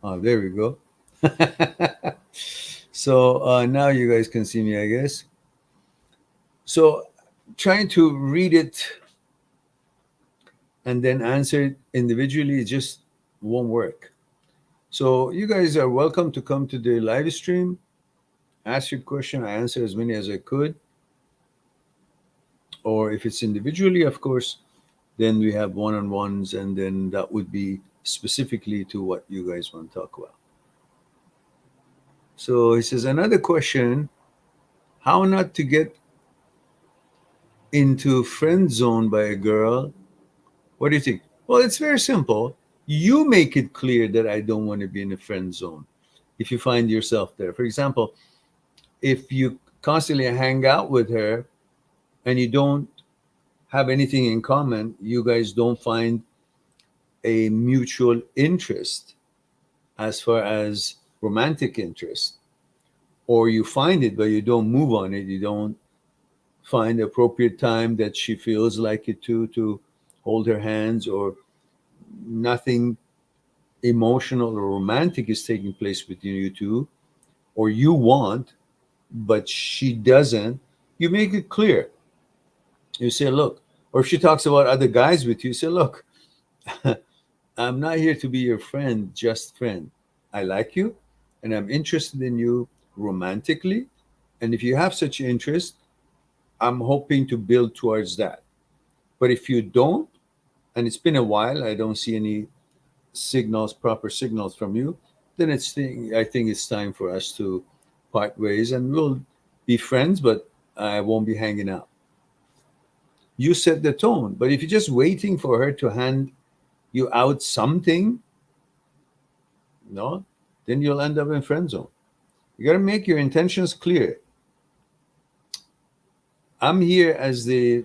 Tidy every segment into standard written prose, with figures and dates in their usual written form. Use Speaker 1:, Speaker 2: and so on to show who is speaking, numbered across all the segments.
Speaker 1: Oh, there we go. So now you guys can see me, I guess. So trying to read it and then answer it individually just won't work. So you guys are welcome to come to the live stream, ask your question, I answer as many as I could. Or if it's individually, of course, then we have one-on-ones, and then that would be specifically to what you guys want to talk about. So he says another question: how not to get into friend zone by a girl? What do you think? Well, it's very simple. You make it clear that I don't want to be in a friend zone. If you find yourself there, for example, if you constantly hang out with her and you don't have anything in common, you guys don't find a mutual interest as far as romantic interest, or you find it but you don't move on it, you don't find the appropriate time that she feels like it to hold her hands, or nothing emotional or romantic is taking place between you two, or you want but she doesn't, you make it clear. You say, look, or if she talks about other guys with you, say, look, I'm not here to be your friend, just friend. I like you and I'm interested in you romantically. And if you have such interest, I'm hoping to build towards that. But if you don't, and it's been a while, I don't see any signals, proper signals from you, then I think it's time for us to part ways, and we'll be friends, but I won't be hanging out. You set the tone. But if you're just waiting for her to hand you out something, no, then you'll end up in friend zone. You got to make your intentions clear. I'm here as the,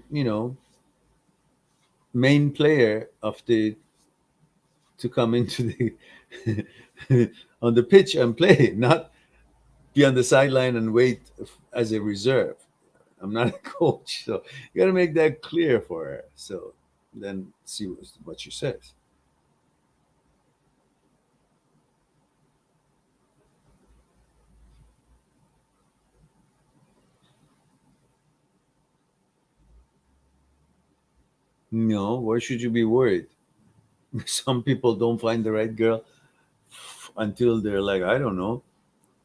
Speaker 1: main player of the to come into the on the pitch and play, not be on the sideline and wait as a reserve. I'm not a coach, so you got to make that clear for her. So then see what she says. No, why should you be worried? Some people don't find the right girl until they're like, I don't know,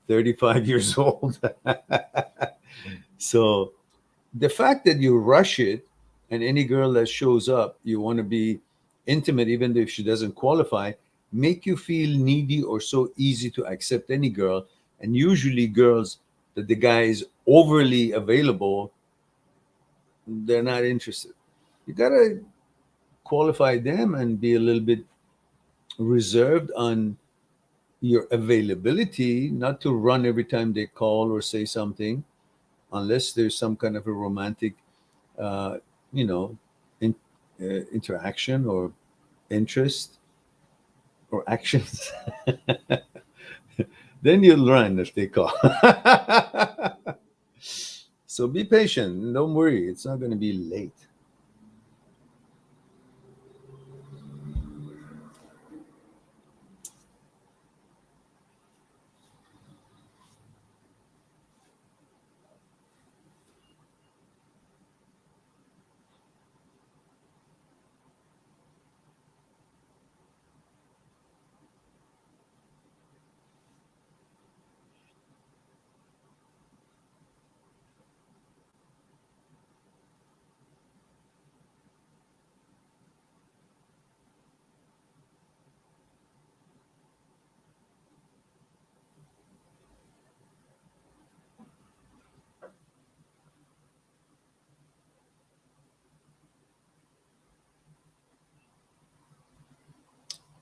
Speaker 1: 35 years old. So the fact that you rush it, and any girl that shows up, you want to be intimate, even if she doesn't qualify, make you feel needy or so easy to accept any girl. And usually, girls that the guy is overly available, they're not interested. You gotta qualify them and be a little bit reserved on your availability, not to run every time they call or say something, unless there's some kind of a romantic, uh, you know, in, interaction or interest or actions. Then you'll run if they call. So be patient. Don't worry. It's not going to be late.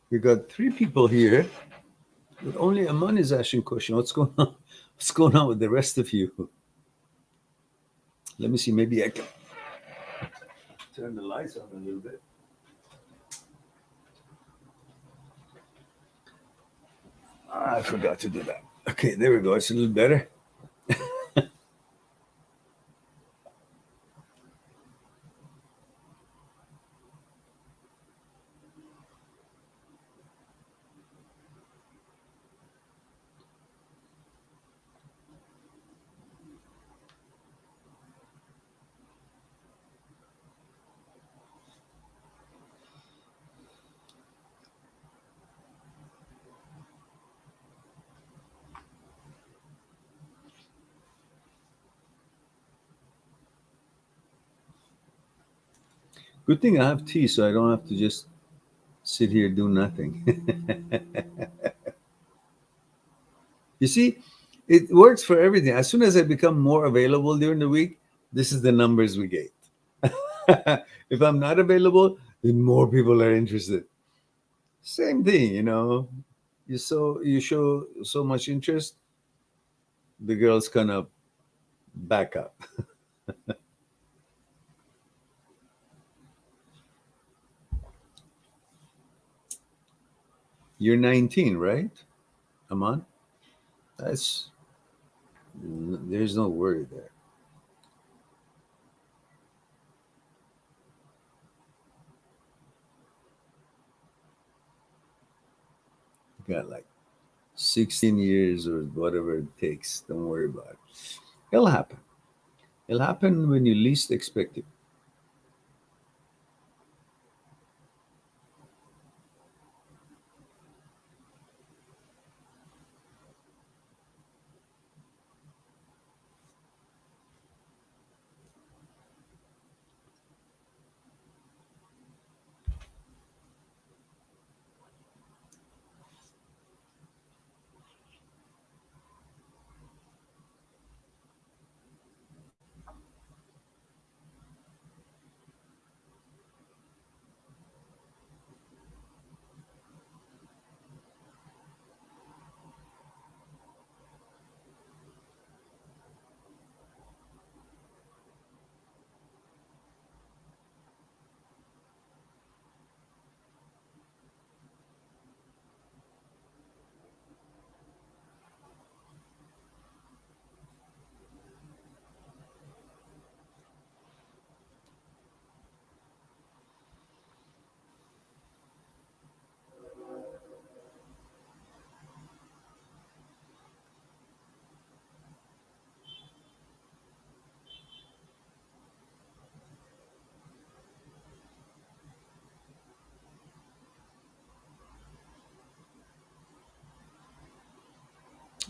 Speaker 1: We got three people here, but only Aman is asking question. What's going on? What's going on with the rest of you? Let me see. Maybe I can turn the lights on a little bit. I forgot to do that. Okay, there we go. It's a little better. Good thing I have tea, so I don't have to just sit here do nothing. You see, it works for everything. As soon as I become more available during the week, this is the numbers we get. If I'm not available, then more people are interested. Same thing, you know. You show so much interest, the girls kind of back up. You're 19, right? Aman? That's there's no worry there. You got like 16 years or whatever it takes. Don't worry about it. It'll happen. It'll happen when you least expect it.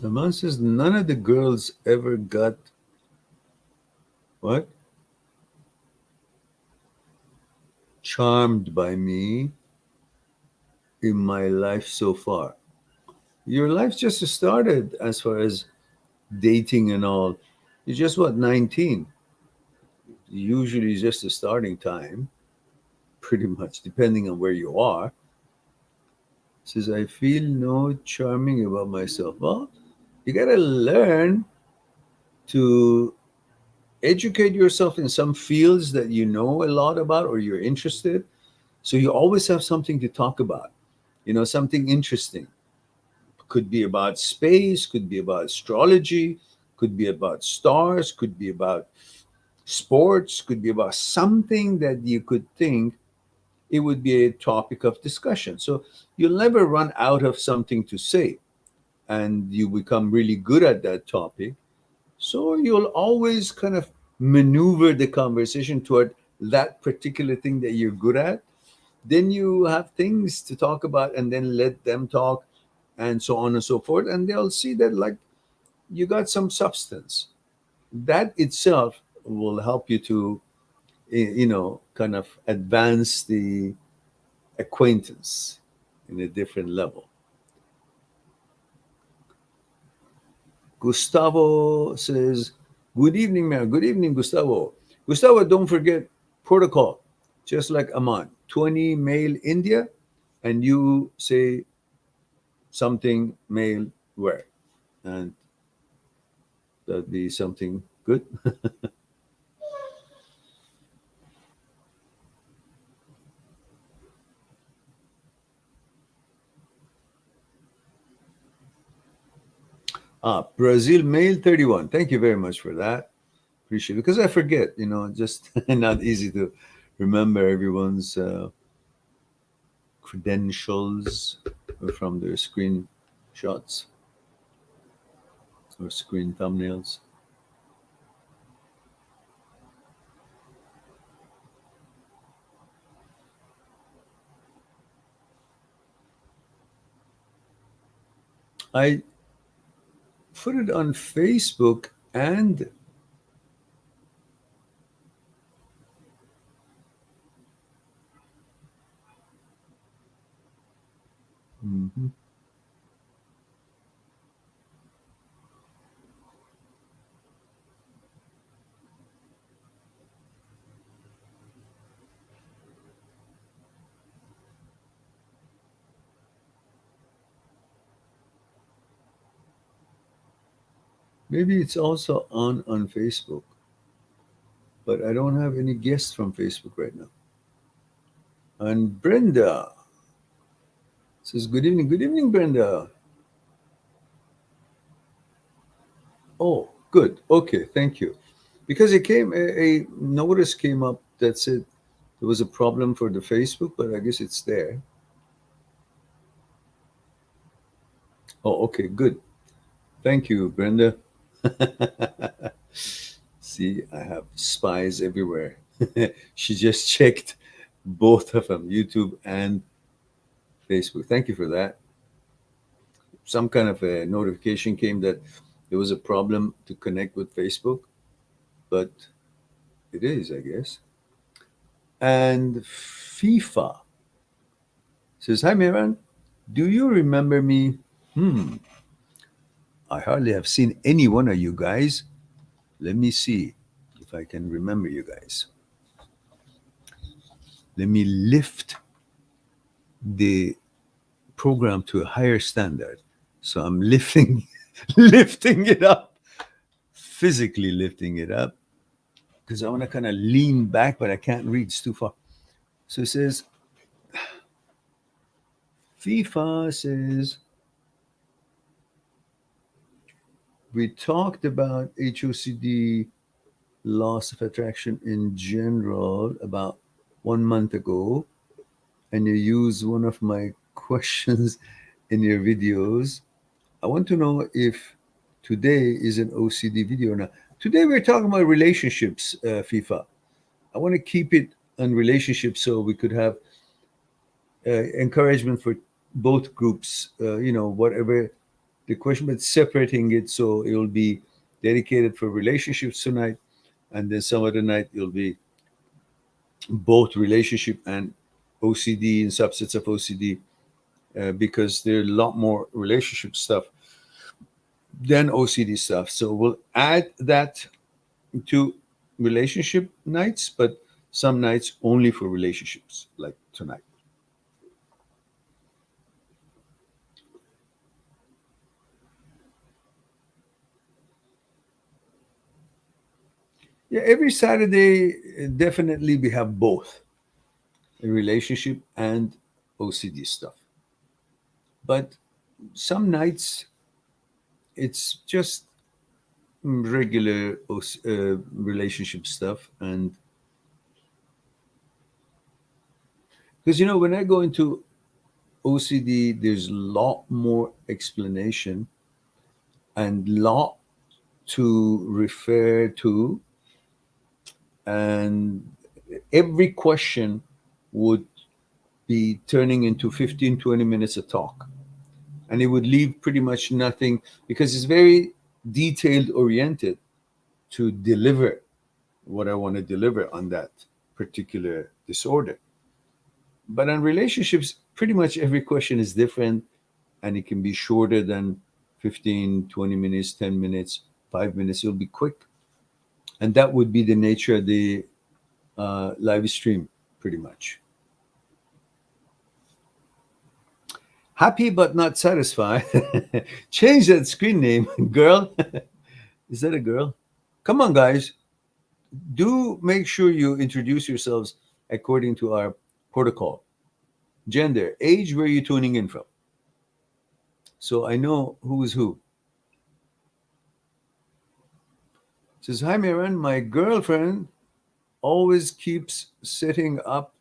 Speaker 1: Aman says none of the girls ever got what? Charmed by me in my life so far. Your life just started as far as dating and all. You're just what, 19? Usually just the starting time, pretty much, depending on where you are. Says, I feel no charming about myself. Well, you got to learn to educate yourself in some fields that you know a lot about or you're interested. So you always have something to talk about, something interesting. Could be about space, could be about astrology, could be about stars, could be about sports, could be about something that you could think it would be a topic of discussion. So you'll never run out of something to say, and you become really good at that topic. So you'll always kind of maneuver the conversation toward that particular thing that you're good at. Then you have things to talk about, and then let them talk, and so on and so forth. And they'll see that, like, you got some substance. That itself will help you to, kind of advance the acquaintance in a different level. Gustavo says, good evening, man. Good evening, Gustavo. Gustavo, don't forget protocol, just like Aman. 20 male India, and you say something male where? And that'd be something good. Brazil male 31. Thank you very much for that. Appreciate it. Because I forget, just not easy to remember everyone's credentials from their screen shots or screen thumbnails. I put it on Facebook and Maybe it's also on Facebook, but I don't have any guests from Facebook right now. And Brenda says, "Good evening, good evening, Brenda." Oh, good. Okay, thank you. Because a notice came up that said there was a problem for the Facebook, but I guess it's there. Oh, okay, good. Thank you, Brenda. See, I have spies everywhere. She just checked both of them, YouTube and Facebook. Thank you for that. Some kind of a notification came that there was a problem to connect with Facebook, but it is, I guess. And FIFA says, "Hi, Miran. Do you remember me? Hmm, I hardly have seen any one of you guys. Let me see if I can remember you guys. Let me lift the program to a higher standard. So I'm lifting, lifting it up, physically lifting it up, because I want to kind of lean back, but I can't reach too far. So it says, FIFA says, we talked about HOCD, loss of attraction in general, about 1 month ago, and you use one of my questions in your videos. I want to know if today is an OCD video or not. Today we're talking about relationships, FIFA. I want to keep it on relationships so we could have encouragement for both groups, whatever the question, but separating it so it'll be dedicated for relationships tonight, and then some other night it'll be both relationship and OCD and subsets of OCD, because there's a lot more relationship stuff than OCD stuff. So we'll add that to relationship nights, but some nights only for relationships, like tonight. Yeah, every Saturday, definitely we have both a relationship and OCD stuff. But some nights it's just regular relationship stuff. And because, when I go into OCD, there's a lot more explanation and lot to refer to, and every question would be turning into 15, 20 minutes of talk, and it would leave pretty much nothing, because it's very detailed oriented to deliver what I want to deliver on that particular disorder. But on relationships, pretty much every question is different, and it can be shorter than 15, 20 minutes, 10 minutes, 5 minutes. It'll be quick. And that would be the nature of the live stream, pretty much. Happy but not satisfied. Change that screen name, girl. Is that a girl? Come on, guys. Do make sure you introduce yourselves according to our protocol. Gender, age, where you tuning in from. So I know who is who. Says, "Hi, Miran. My girlfriend always keeps setting up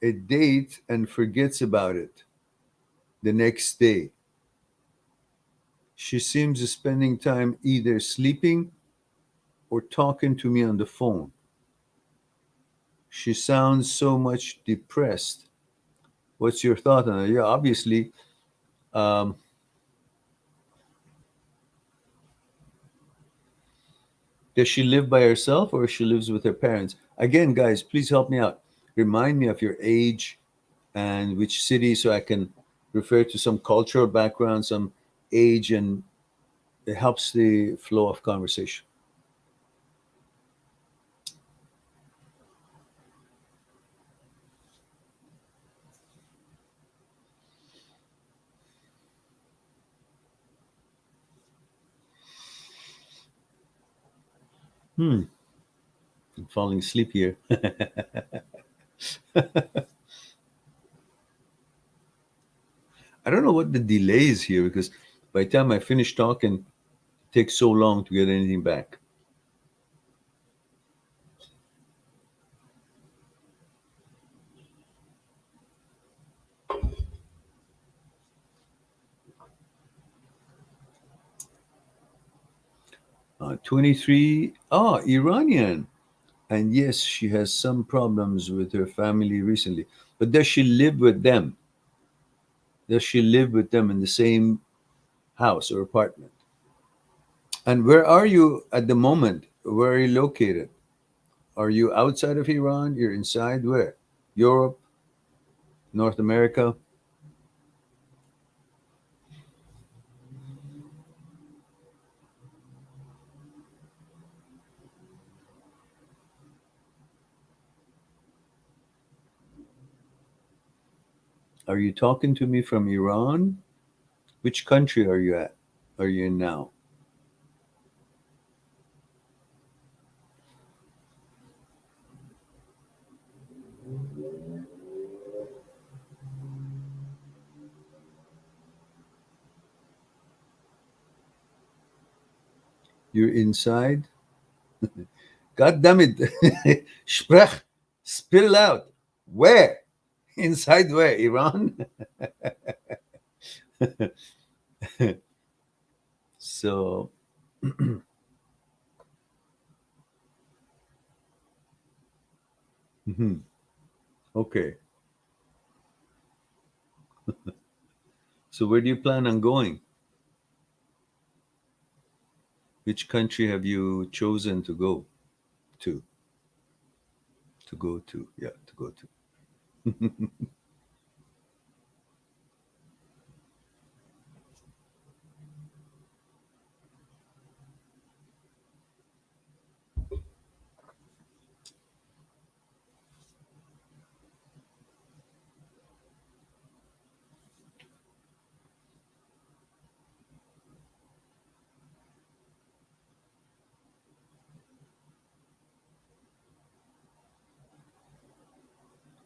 Speaker 1: a date and forgets about it the next day. She seems spending time either sleeping or talking to me on the phone. She sounds so much depressed. What's your thought on it?" Yeah, obviously. Um, does she live by herself or she lives with her parents? Again, guys, please help me out. Remind me of your age and which city so I can refer to some cultural background, some age, and it helps the flow of conversation. Hmm. I'm falling asleep here. I don't know what the delay is here because by the time I finish talking, it takes so long to get anything back. 23. Ah, Iranian. And yes, she has some problems with her family recently. But does she live with them? Does she live with them in the same house or apartment? And where are you at the moment? Where are you located? Are you outside of Iran? You're inside? Where? Europe? North America? Are you talking to me from Iran? Which country are you at? Are you in now? You're inside? God damn it. Sprech. Spit it out. Where? Inside where? Iran? So, mhm, okay. So, where do you plan on going? Which country have you chosen to go to? To go to, yeah, to go to.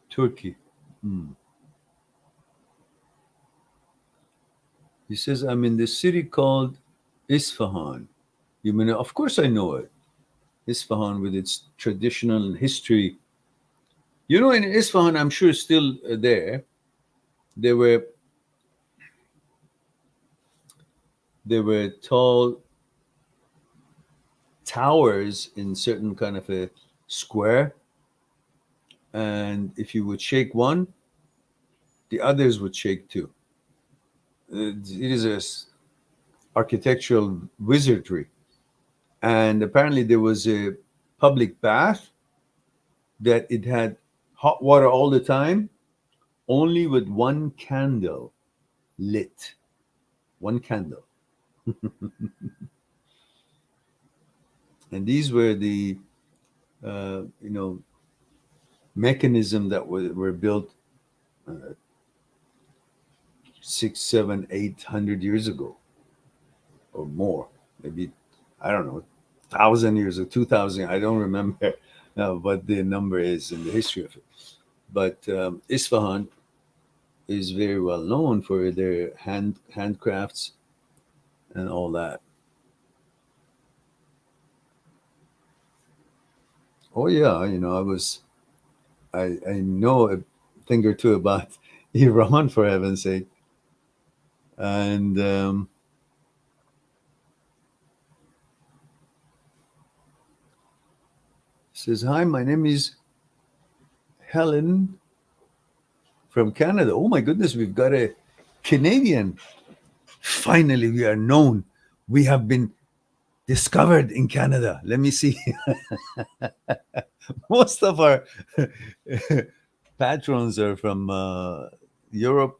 Speaker 1: Turkey. Hmm. He says, I'm in the city called Isfahan. You mean, of course I know it. Isfahan with its traditional history. You know, in Isfahan, I'm sure it's still there. There were there were tall towers in certain kind of a square, and if you would shake one, the others would shake too. It is architectural wizardry, and apparently there was a public bath that it had hot water all the time, only with one candle lit. One candle. And these were the you know mechanism that were built uh, 6, 7, 800 years ago or more, maybe I don't know, 1,000 years or 2,000. I don't remember what the number is in the history of it. But Isfahan is very well known for their handcrafts and all that. Oh yeah, I know a thing or two about Iran for heaven's sake, and says hi. My name is Helen from Canada. Oh my goodness, we've got a Canadian. Finally, we are known. We have been discovered in Canada. Let me see. Most of our patrons are from Europe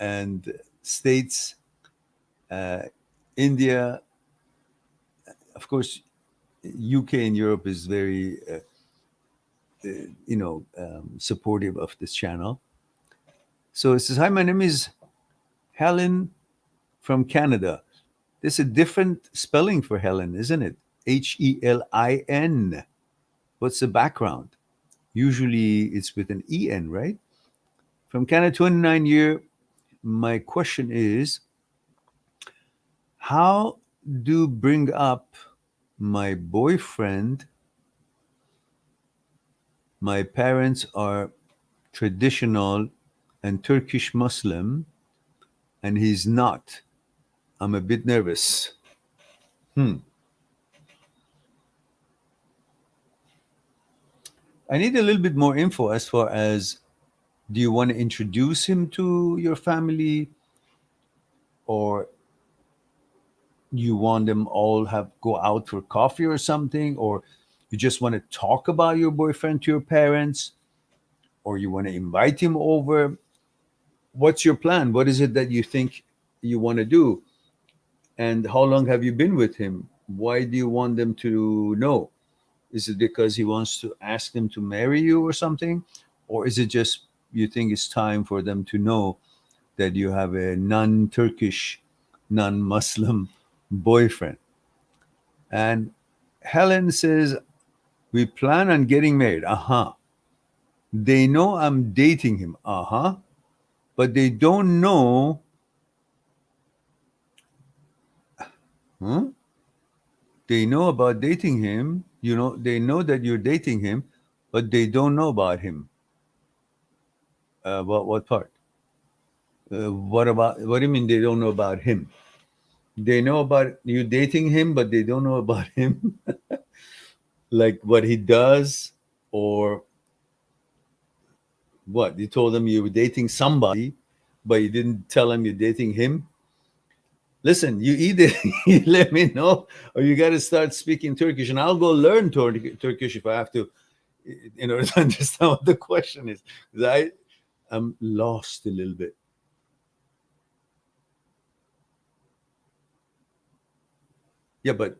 Speaker 1: and States, uh, India, of course, UK and Europe is very, supportive of this channel. So it says, "Hi, my name is Helen from Canada." There's a different spelling for Helen, isn't it? Helin. What's the background? Usually it's with an en, right? From Canada, 29 year. My question is, how do bring up my boyfriend? My parents are traditional and Turkish Muslim, and he's not. I'm a bit nervous. Hmm. I need a little bit more info as far as, do you want to introduce him to your family, or you want them all have go out for coffee or something, or you just want to talk about your boyfriend to your parents, or you want to invite him over? What's your plan? What is it that you think you want to do? And how long have you been with him? Why do you want them to know? Is it because he wants to ask them to marry you or something? Or is it just you think it's time for them to know that you have a non Turkish, non Muslim boyfriend? And Helen says, "We plan on getting married." Uh huh. They know I'm dating him. Uh huh. But they don't know. Huh? They know about dating him. They know that you're dating him, but they don't know about him. What part? What do you mean they don't know about him? They know about you dating him, but they don't know about him, like what he does, or what? You told them you were dating somebody, but you didn't tell them you're dating him. Listen, you either you let me know, or you got to start speaking Turkish, and I'll go learn Turkish if I have to, in order to understand what the question is. Because I'm lost a little bit. Yeah, but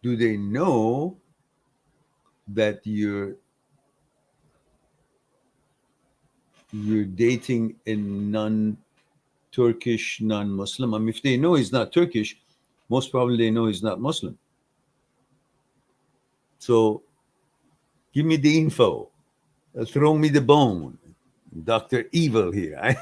Speaker 1: do they know that you're dating a non-Turkish, non-Muslim? I mean, if they know he's not Turkish, most probably they know he's not Muslim. So give me the info. Throw me the bone. Dr. Evil here. I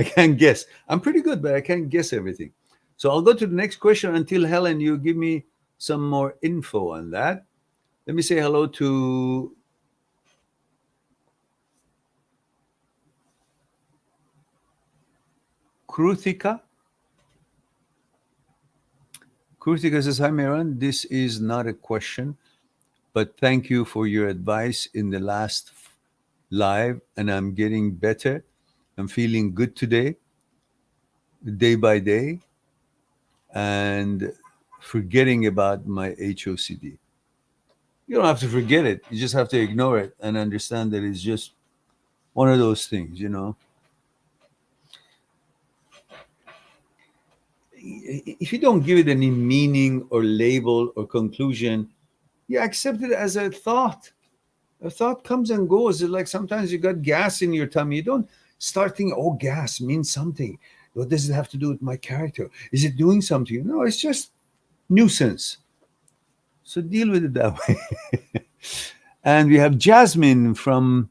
Speaker 1: can't guess. I'm pretty good, but I can't guess everything. So I'll go to the next question until Helen, you give me some more info on that. Let me say hello to Kruthika. Kruthika says, "Hi, Meron. This is not a question, but thank you for your advice in the last live, and I'm getting better. I'm feeling good today, day by day, and forgetting about my HOCD." You don't have to forget it. You just have to ignore it and understand that it's just one of those things. If you don't give it any meaning or label or conclusion, you accept it as a thought. A thought comes and goes. It's like sometimes you got gas in your tummy. You don't start thinking, "Oh, gas means something. What does it have to do with my character? Is it doing something?" No, it's just nuisance. So deal with it that way. And we have Jasmine from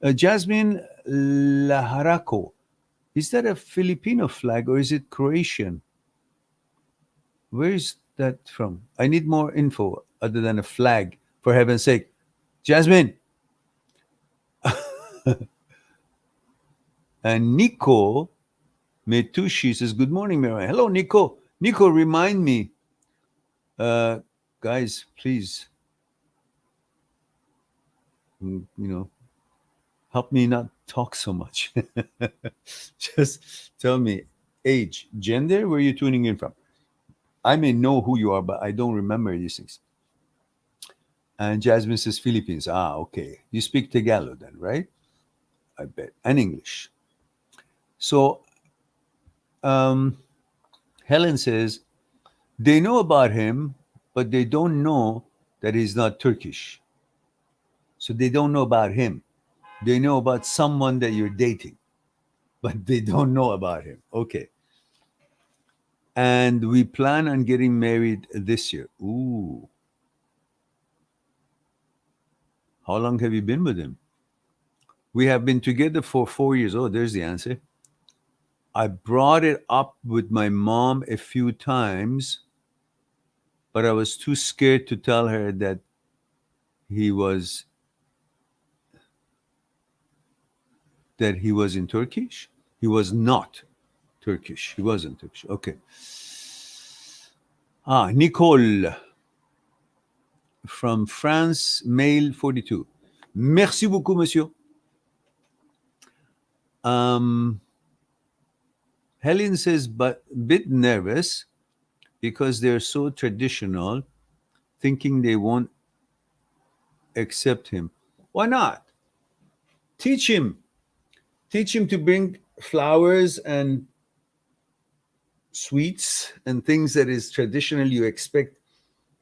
Speaker 1: Jasmine Laharaco. Is that a Filipino flag or is it Croatian? Where is that from? I need more info other than a flag, for heaven's sake. Jasmine. And Nico Metushi says, "Good morning, Mira." Hello, Nico. Nico, remind me, uh, guys, please, help me not talk so much. Just tell me age, gender, where are you tuning in from? I may know who you are, but I don't remember these things. And Jasmine says Philippines. Ah, okay. You speak Tagalog then, right? I bet. And English. So um, Helen says they know about him, but they don't know that he's not Turkish. So they don't know about him. They know about someone that you're dating, but they don't know about him. Okay. And we plan on getting married this year. Ooh. How long have you been with him? We have been together for 4 years. Oh, there's the answer. I brought it up with my mom a few times, but I was too scared to tell her he was he was in Turkish. He was not Turkish. He wasn't Turkish. Okay. Nicole from France, male 42. Merci beaucoup, monsieur. Um, Helen says, but a bit nervous because they're so traditional, thinking they won't accept him. Why not? Teach him. Teach him to bring flowers and sweets and things that is traditional you expect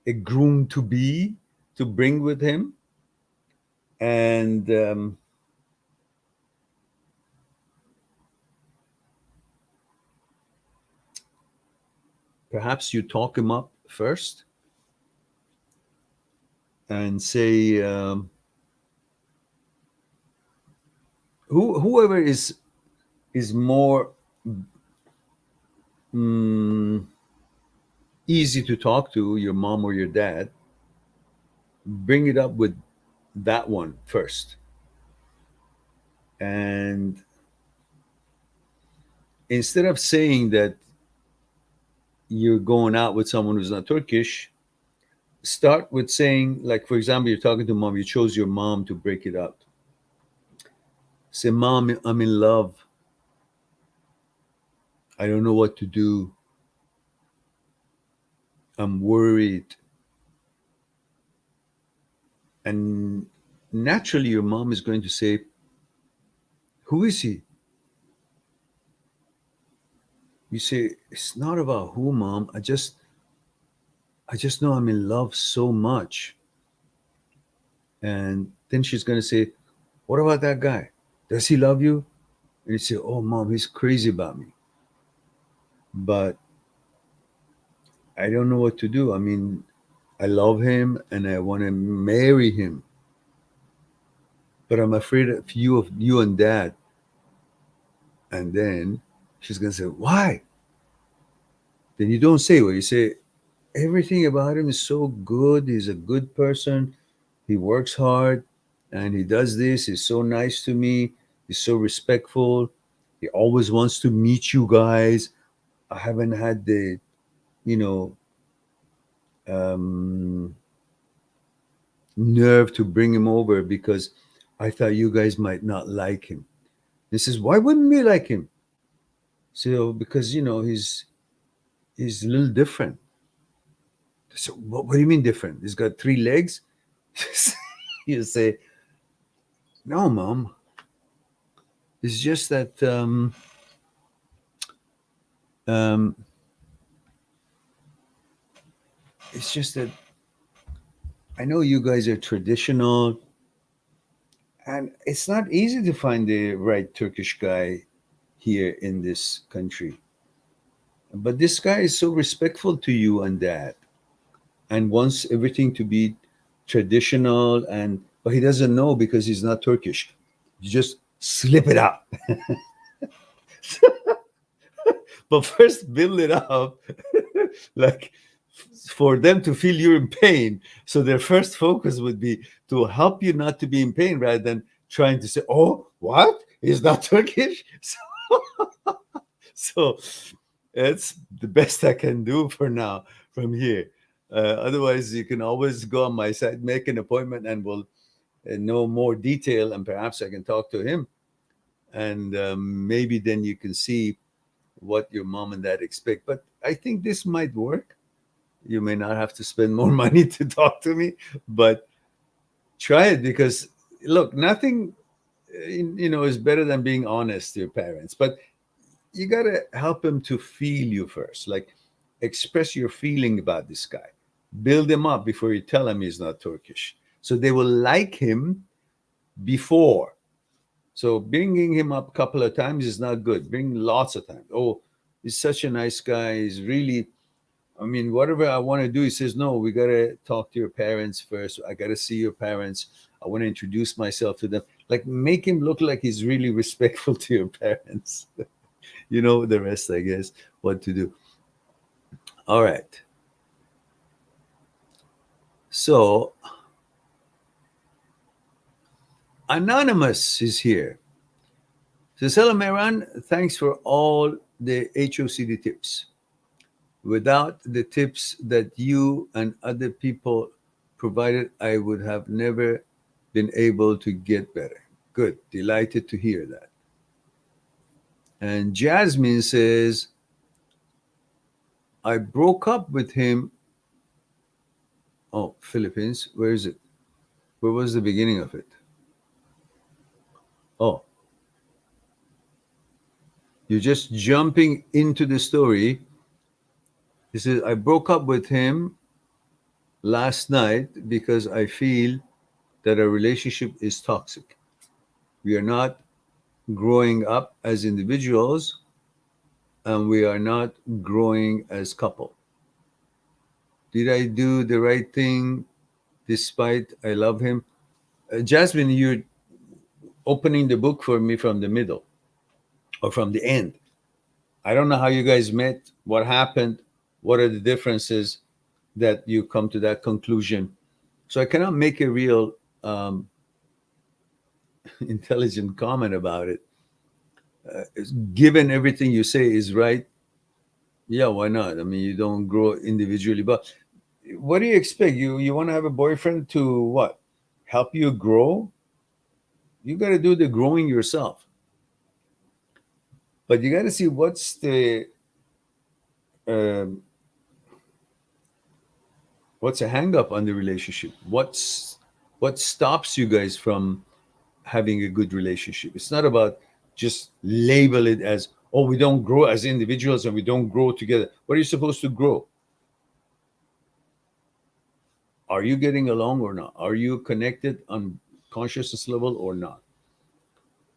Speaker 1: a groom to bring with him. And perhaps you talk him up first and say, whoever is more mm, easy to talk to, your mom or your dad, bring it up with that one first. And instead of saying that you're going out with someone who's not Turkish, start with saying, like, for example, you're talking to mom, you chose your mom to break it up. Say, Mom, I'm in love. I don't know what to do. I'm worried. And naturally, your mom is going to say, who is he? You say, it's not about who, Mom. I just know I'm in love so much. And then she's going to say, what about that guy? Does he love you? And you say, oh, Mom, he's crazy about me. But I don't know what to do. I mean, I love him and I want to marry him. But I'm afraid of you and dad. And then she's going to say, why? Then you don't say what you say. Everything about him is so good. He's a good person. He works hard and he does this. He's so nice to me. He's so respectful. He always wants to meet you guys. I haven't had the, you know, um, nerve to bring him over because I thought you guys might not like him. He says, why wouldn't we like him? So because he's a little different. So what do you mean different? He's got three legs. You say, no, Mom. It's just that um, it's just that I know you guys are traditional, and it's not easy to find the right Turkish guy here in this country. But this guy is so respectful to you and dad, and wants everything to be traditional, and but he doesn't know because he's not Turkish. You just slip it out. But first build it up like for them to feel you're in pain. So their first focus would be to help you not to be in pain rather than trying to say, oh, what? Is that Turkish? So it's the best I can do for now from here. Otherwise, you can always go on my site, make an appointment, and we'll know more detail. And perhaps I can talk to him. And maybe then you can see what your mom and dad expect. But I think this might work. You may not have to spend more money to talk to me, but try it because look, nothing is better than being honest to your parents. But you gotta help him to feel you first. Like, express your feeling about this guy. Build him up before you tell him he's not Turkish. So they will like him before. So bringing him up a couple of times is not good. Bring lots of times. Oh, he's such a nice guy. He's really, I mean, whatever I want to do, he says, no, we got to talk to your parents first. I got to see your parents. I want to introduce myself to them. Like, make him look like he's really respectful to your parents. You know the rest, I guess, what to do. All right. So, Anonymous is here. So, hello, Meran. Thanks for all the HOCD tips. Without the tips that you and other people provided, I would have never been able to get better. Good. Delighted to hear that. And Jasmine says, I broke up with him. Oh, Philippines. Where is it? Where was the beginning of it? Oh, you're just jumping into the story. He says, I broke up with him last night because I feel that our relationship is toxic. We are not growing up as individuals and we are not growing as couple. Did I do the right thing despite I love him? Jasmine, you're opening the book for me from the middle or from the end. I don't know how you guys met, what happened, what are the differences that you come to that conclusion. So I cannot make a real intelligent comment about it. Given everything you say is right, yeah, why not? I mean, you don't grow individually, but what do you expect? You want to have a boyfriend to what? Help you grow? You got to do the growing yourself. But you got to see um, what's a hang up on the relationship. What stops you guys from having a good relationship? It's not about just label it as, oh, we don't grow as individuals and we don't grow together. What are you supposed to grow? Are you getting along or not? Are you connected on consciousness level or not?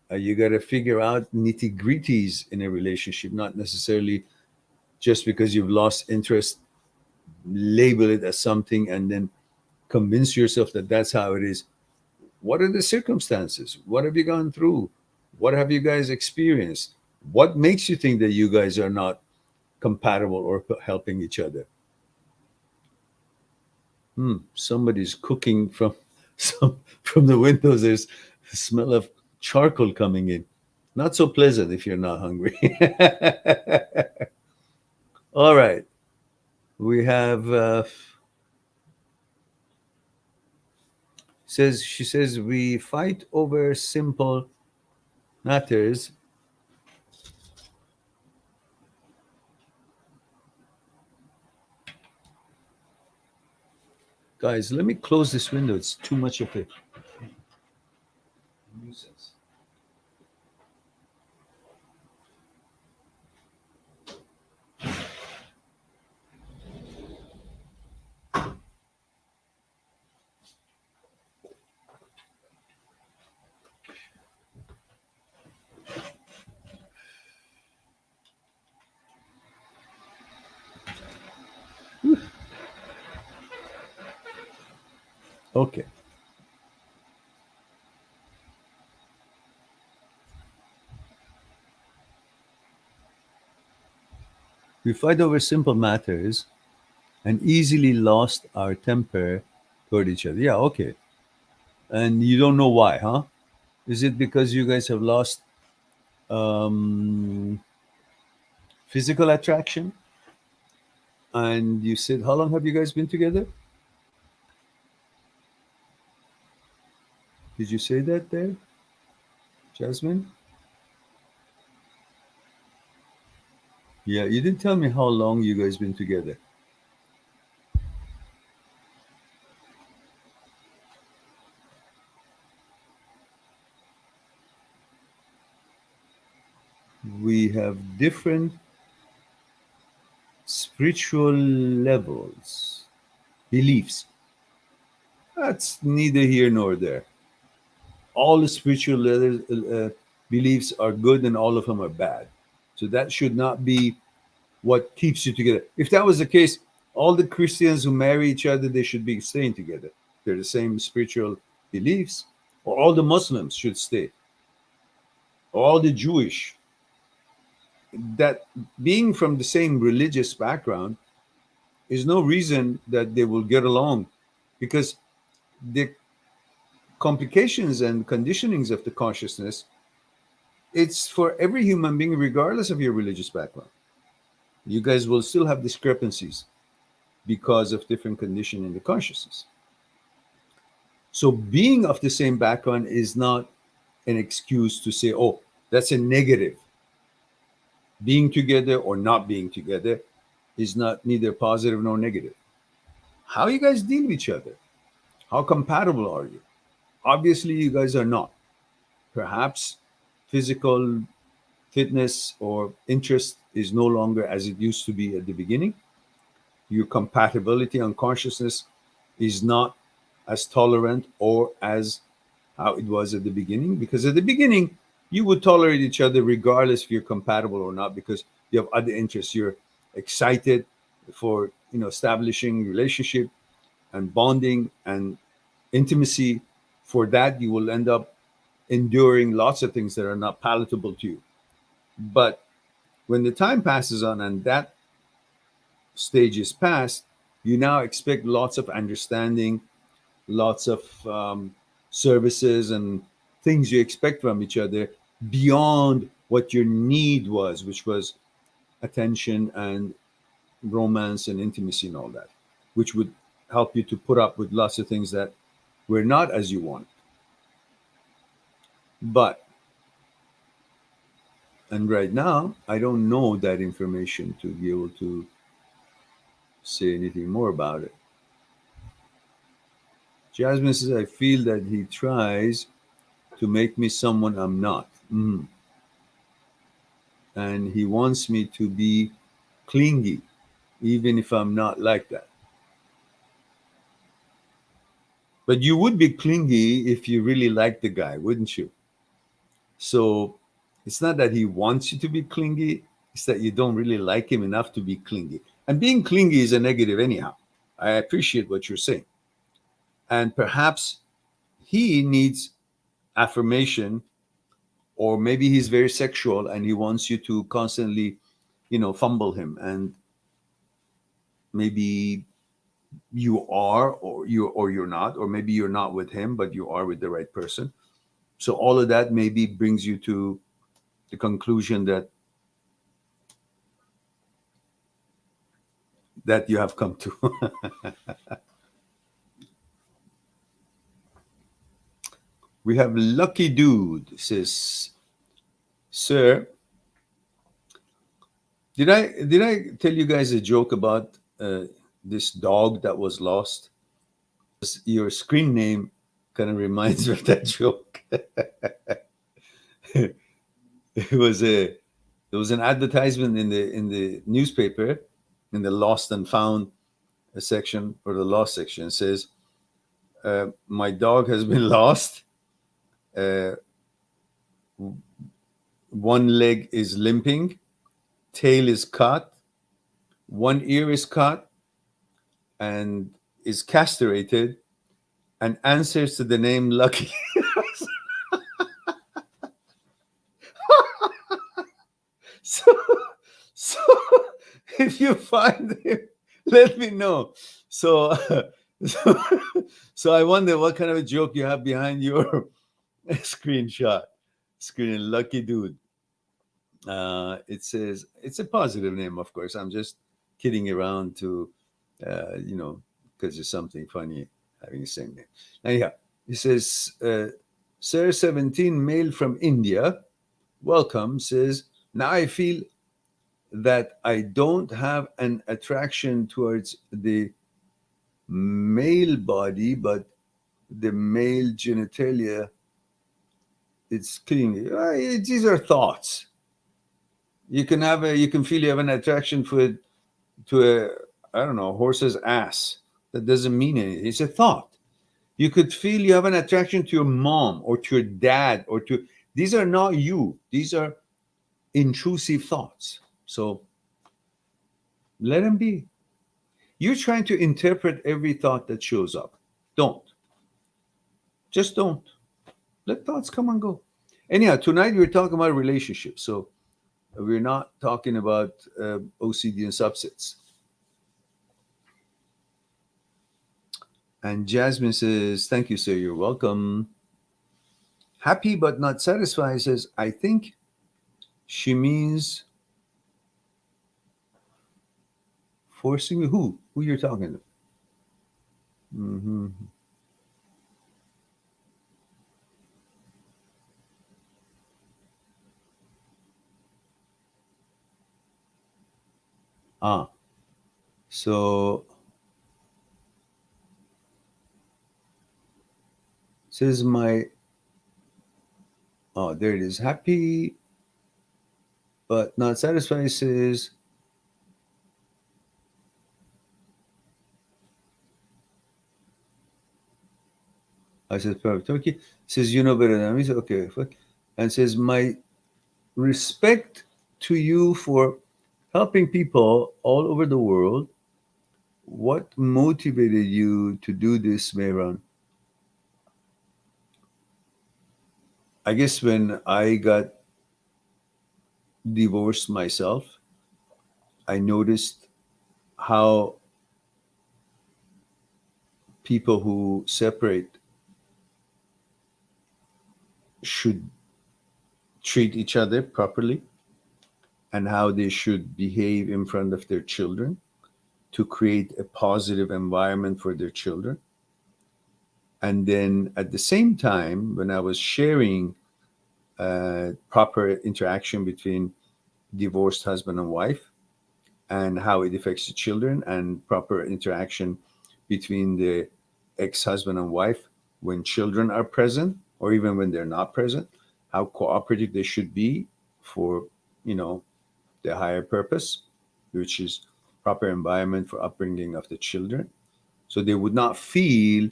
Speaker 1: You got to figure out nitty gritties in a relationship, not necessarily just because you've lost interest, label it as something and then convince yourself that that's how it is. What are the circumstances? What have you gone through? What have you guys experienced? What makes you think that you guys are not compatible or helping each other? Somebody's cooking from from the windows. There's the smell of charcoal coming in. Not so pleasant if you're not hungry. All right. We have says she says we fight over simple matters. Guys, let me close this window. It's too much of a nuisance. Okay. We fight over simple matters and easily lost our temper toward each other. Yeah, okay. And you don't know why, huh? Is it because you guys have lost um, physical attraction? And you said, how long have you guys been together? Did you say that there, Jasmine? Yeah, you didn't tell me how long you guys been together. we have different spiritual levels, beliefs. That's neither here nor there. All the spiritual beliefs are good and all of them are bad. So that should not be what keeps you together. If that was the case, all the Christians who marry each other, they should be staying together. They're the same spiritual beliefs. Or all the Muslims should stay. Or all the Jewish. That being from the same religious background is no reason that they will get along, because the complications and conditionings of the consciousness, it's for every human being regardless of your religious background. You guys will still have discrepancies because of different condition in the consciousness. So being of the same background is not an excuse to say, oh, that's a negative. Being together or not being together is not neither positive nor negative. How you guys deal with each other? How compatible are you? Obviously, you guys are not. Perhaps physical fitness or interest is no longer as it used to be at the beginning. Your compatibility on consciousness is not as tolerant or as how it was at the beginning, because at the beginning you would tolerate each other regardless if you're compatible or not, because you have other interests. You're excited for establishing relationship and bonding and intimacy. For that, you will end up enduring lots of things that are not palatable to you. But when the time passes on and that stage is past, you now expect lots of understanding, lots of services and things you expect from each other beyond what your need was, which was attention and romance and intimacy and all that, which would help you to put up with lots of things that were not as you want. But, and right now, I don't know that information to be able to say anything more about it. Jasmine says, I feel that he tries to make me someone I'm not. Mhm. And he wants me to be clingy, even if I'm not like that. But you would be clingy if you really like the guy, wouldn't you? So it's not that he wants you to be clingy, it's that you don't really like him enough to be clingy. And being clingy is a negative, anyhow. I appreciate what you're saying. And perhaps he needs affirmation, or maybe he's very sexual and he wants you to constantly, fumble him. And maybe you are, or you're not, or maybe you're not with him, but you are with the right person. So all of that maybe brings you to the conclusion that you have come to. We have Lucky Dude says, "Sir, did I tell you guys a joke about this dog that was lost? Your screen name kind of reminds me of that joke. It was a There was an advertisement in the newspaper, in the lost and found section, or the lost section. It says, my dog has been lost. Uh, one leg is limping, tail is cut, one ear is cut, and is castrated, and answers to the name Lucky." so, so if you find him, let me know. So, so, so I wonder what kind of a joke you have behind your screenshot. Screen Lucky Dude. It says it's a positive name, of course. I'm just kidding around to, because it's something funny having the same name. Anyhow, it says, Sir 17, male from India, welcome, says, now I feel that I don't have an attraction towards the male body, but the male genitalia. It's clean. These are thoughts. You can feel you have an attraction to a, I don't know, horse's ass. That doesn't mean anything. It's a thought. You could feel you have an attraction to your mom or to your dad or to, these are not you. These are intrusive thoughts. So let them be. You're trying to interpret every thought that shows up. Don't. Just don't. Let thoughts come and go. Anyhow, tonight we're talking about relationships. So we're not talking about OCD and subsets. And Jasmine says, thank you, sir. You're welcome. Happy but not satisfied says, I think she means forcing who? Who you're talking to? Mm-hmm. Ah, so says my, oh, there it is. Happy but not satisfied says, I said, perfect. Turkey says, you know better than me. So, okay. And says, my respect to you for helping people all over the world. What motivated you to do this, Mehran? I guess when I got divorced myself, I noticed how people who separate should treat each other properly and how they should behave in front of their children to create a positive environment for their children. And then at the same time, when I was sharing proper interaction between divorced husband and wife and how it affects the children, and proper interaction between the ex-husband and wife when children are present or even when they're not present, how cooperative they should be for, you know, the higher purpose, which is proper environment for upbringing of the children, so they would not feel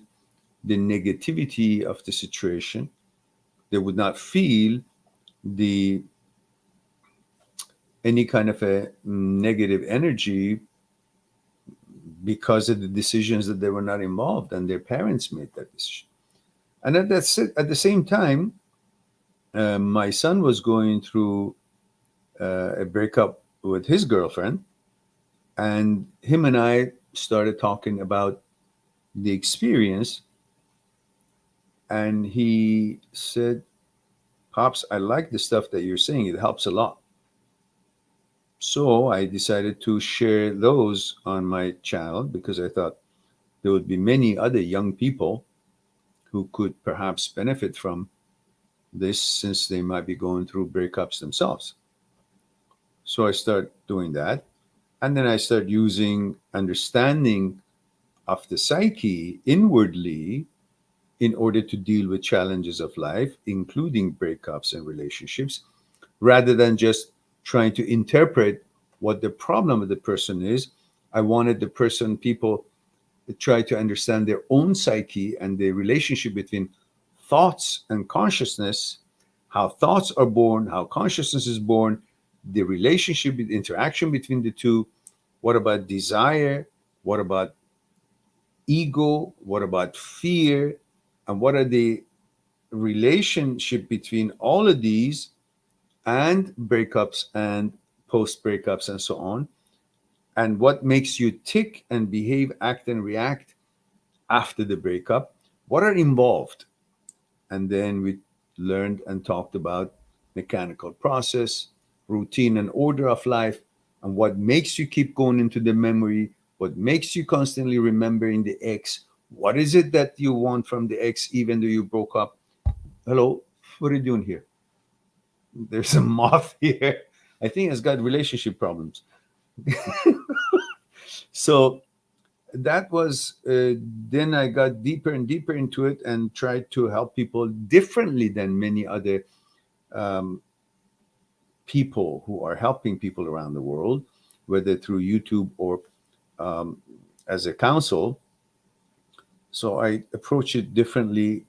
Speaker 1: the negativity of the situation. They would not feel the any kind of a negative energy because of the decisions that they were not involved and their parents made that decision. And at the same time, my son was going through a breakup with his girlfriend, and him and I started talking about the experience. And he said, Pops, I like the stuff that you're saying. It helps a lot. So I decided to share those on my channel because I thought there would be many other young people who could perhaps benefit from this since they might be going through breakups themselves. So I start doing that. And then I start using understanding of the psyche inwardly in order to deal with challenges of life, including breakups and relationships, rather than just trying to interpret what the problem of the person is. I wanted the person, people to try to understand their own psyche and the relationship between thoughts and consciousness, how thoughts are born, how consciousness is born, the relationship, the interaction between the two. What about desire? What about ego? What about fear? And what are the relationship between all of these and breakups and post breakups and so on? And what makes you tick and behave, act, and react after the breakup? What are involved? And then we learned and talked about mechanical process, routine and order of life, and what makes you keep going into the memory, what makes you constantly remembering the ex. What is it that you want from the ex even though you broke up? Hello, what are you doing here? There's a moth here. I think it's got relationship problems. So that was, then I got deeper and deeper into it and tried to help people differently than many other um, people who are helping people around the world, whether through YouTube or um, as a counsel. So I approach it differently,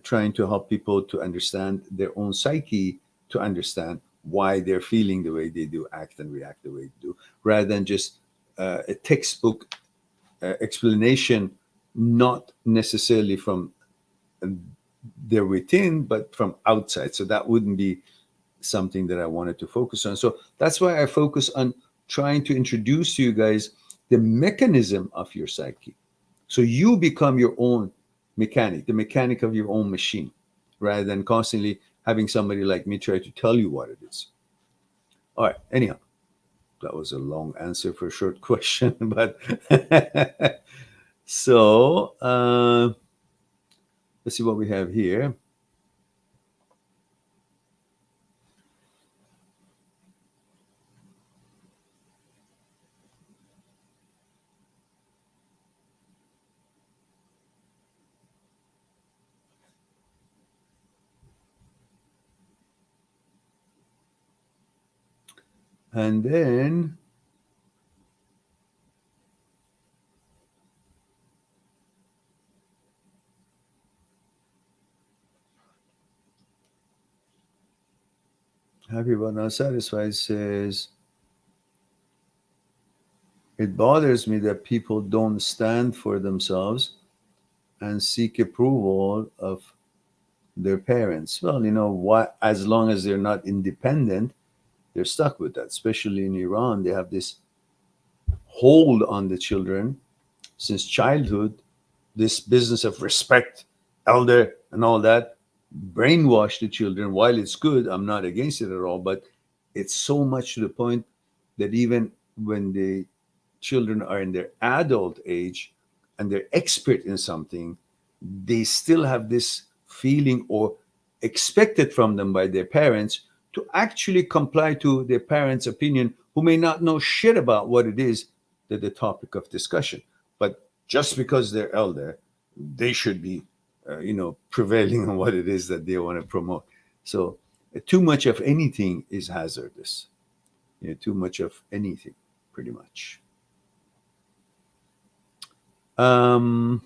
Speaker 1: trying to help people to understand their own psyche, to understand why they're feeling the way they do, act and react the way they do, rather than just a textbook explanation, not necessarily from their within, but from outside. So that wouldn't be something that I wanted to focus on. So that's why I focus on trying to introduce to you guys the mechanism of your psyche. So you become your own mechanic, the mechanic of your own machine, rather than constantly having somebody like me try to tell you what it is. All right. Anyhow, that was a long answer for a short question, but so let's see what we have here. And then happy but not satisfied says, it bothers me that people don't stand for themselves and seek approval of their parents. Well, you know what? As long as they're not independent, they're stuck with that. Especially in Iran, they have this hold on the children since childhood. This business of respect, elder, and all that, brainwash the children. While it's good, I'm not against it at all, but it's so much to the point that even when the children are in their adult age and they're expert in something, they still have this feeling or expected from them by their parents to actually comply to their parents' opinion, who may not know shit about what it is that the topic of discussion. But just because they're elder, they should be, prevailing on what it is that they want to promote. So too much of anything is hazardous. Too much of anything, pretty much. Um,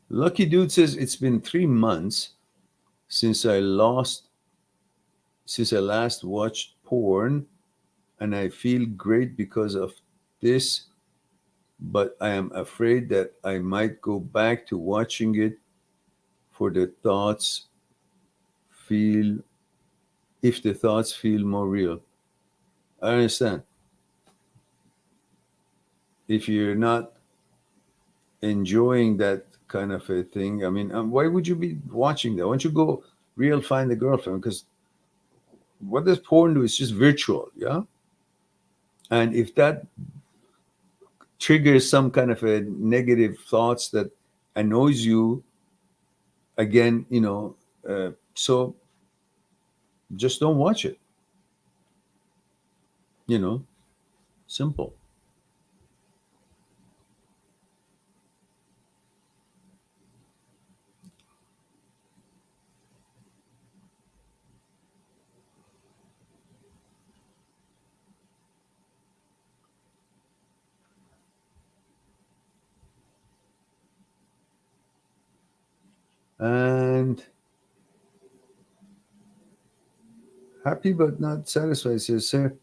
Speaker 1: Lucky Dude says it's been 3 months since since I last watched porn, and I feel great because of this, but I am afraid that I might go back to watching it for the thoughts feel if the thoughts feel more real. I understand. If you're not enjoying that kind of a thing, I mean, why would you be watching that? Why don't you go real find a girlfriend? Because what does porn do? It's just virtual, yeah. And if that triggers some kind of a negative thoughts that annoys you, again, so just don't watch it. You know, simple. And happy but not satisfied says, sir,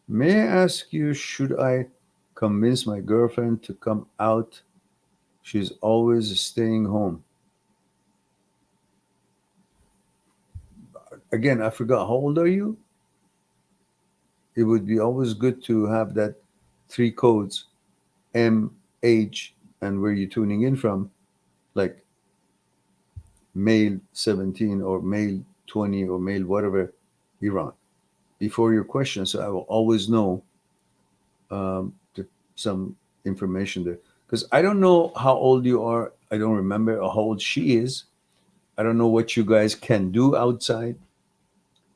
Speaker 1: may I ask you, should I convince my girlfriend to come out? She's always staying home. Again, I forgot. How old are you? It would be always good to have that three codes, M, H, and where you're tuning in from, like male 17 or male 20 or male whatever, Iran, before your question. So I will always know some information there. Because I don't know how old you are. I don't remember how old she is. I don't know what you guys can do outside.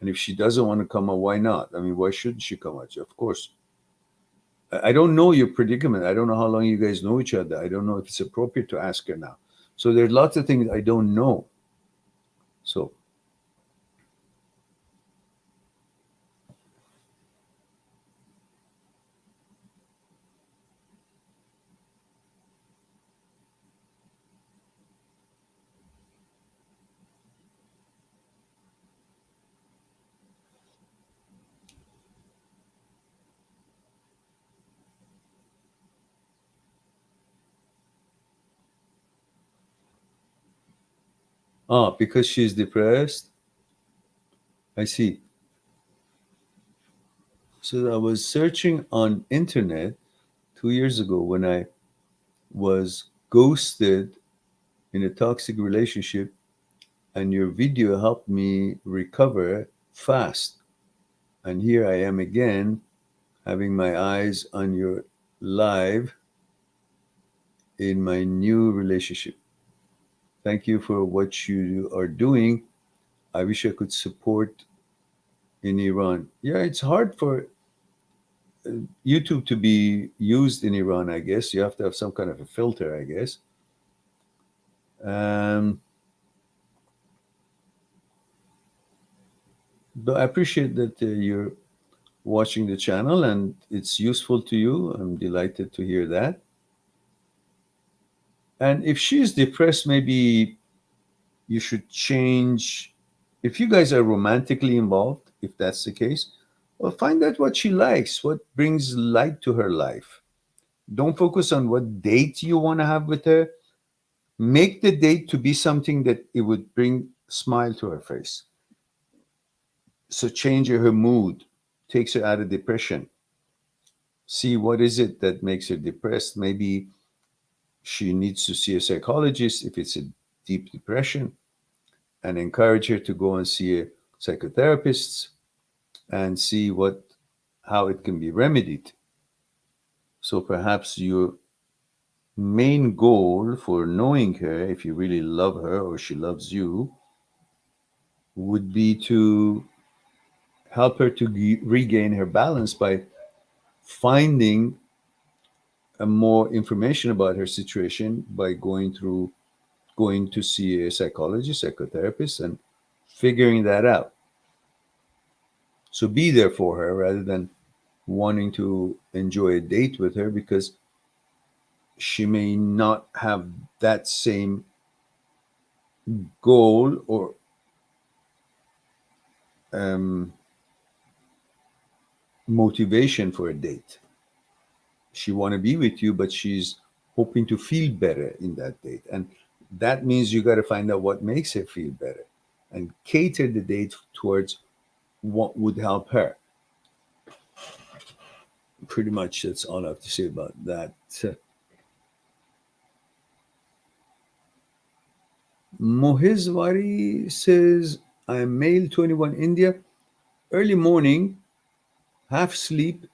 Speaker 1: And if she doesn't want to come out, why not? I mean, why shouldn't she come out? Of course. I don't know your predicament. I don't know how long you guys know each other. I don't know if it's appropriate to ask her now. So there's lots of things I don't know. So Ah, because she's depressed. I see. So I was searching on internet 2 years ago when I was ghosted in a toxic relationship, and your video helped me recover fast. And here I am again, having my eyes on your live in my new relationship. Thank you for what you are doing. I wish I could support in Iran. Yeah, it's hard for YouTube to be used in Iran, I guess. You have to have some kind of a filter, I guess. Um, but I appreciate that you're watching the channel and it's useful to you. I'm delighted to hear that. And if she's depressed, maybe you should change. If you guys are romantically involved, if that's the case, well, find out what she likes, what brings light to her life. Don't focus on what date you want to have with her. Make the date to be something that it would bring smile to her face. So change her mood, takes her out of depression. See what is it that makes her depressed. Maybe she needs to see a psychologist if it's a deep depression, and encourage her to go and see a psychotherapist and see what how it can be remedied. So perhaps your main goal for knowing her, if you really love her or she loves you, would be to help her to regain her balance by finding more information about her situation by going to see a psychologist, psychotherapist, and figuring that out. So be there for her rather than wanting to enjoy a date with her, because she may not have that same goal or um, motivation for a date. She want to be with you, but she's hoping to feel better in that date, and that means you got to find out what makes her feel better and cater the date towards what would help her. Pretty much that's all I have to say about that. Mohizwari says, I'm male, 21, India, early morning, half sleep.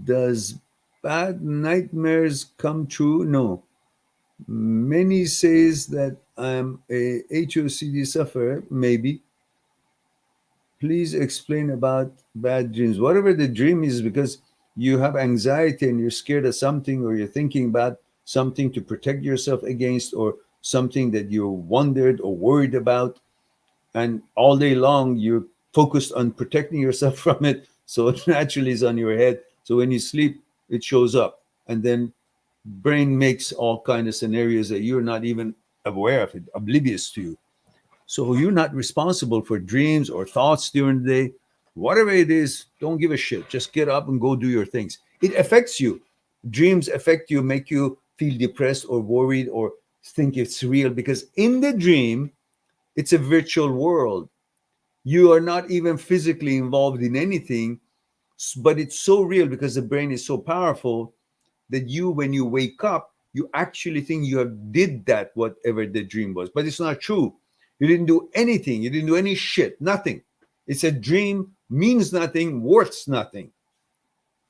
Speaker 1: Does bad nightmares come true? No. Many says that I'm a HOCD sufferer. Maybe. Please explain about bad dreams. Whatever the dream is, because you have anxiety and you're scared of something, or you're thinking about something to protect yourself against, or something that you're wondered or worried about, and all day long you're focused on protecting yourself from it, so it naturally is on your head. So when you sleep, it shows up, and then brain makes all kind of scenarios that you're not even aware of it, oblivious to you. So you're not responsible for dreams or thoughts during the day. Whatever it is, don't give a shit. Just get up and go do your things. It affects you. Dreams affect you, make you feel depressed or worried or think it's real, because in the dream, it's a virtual world. You are not even physically involved in anything, but it's so real because the brain is so powerful that you, when you wake up, you actually think you have did that whatever the dream was, but it's not true. You didn't do anything. You didn't do any shit. Nothing. It's a dream, means nothing, worth nothing,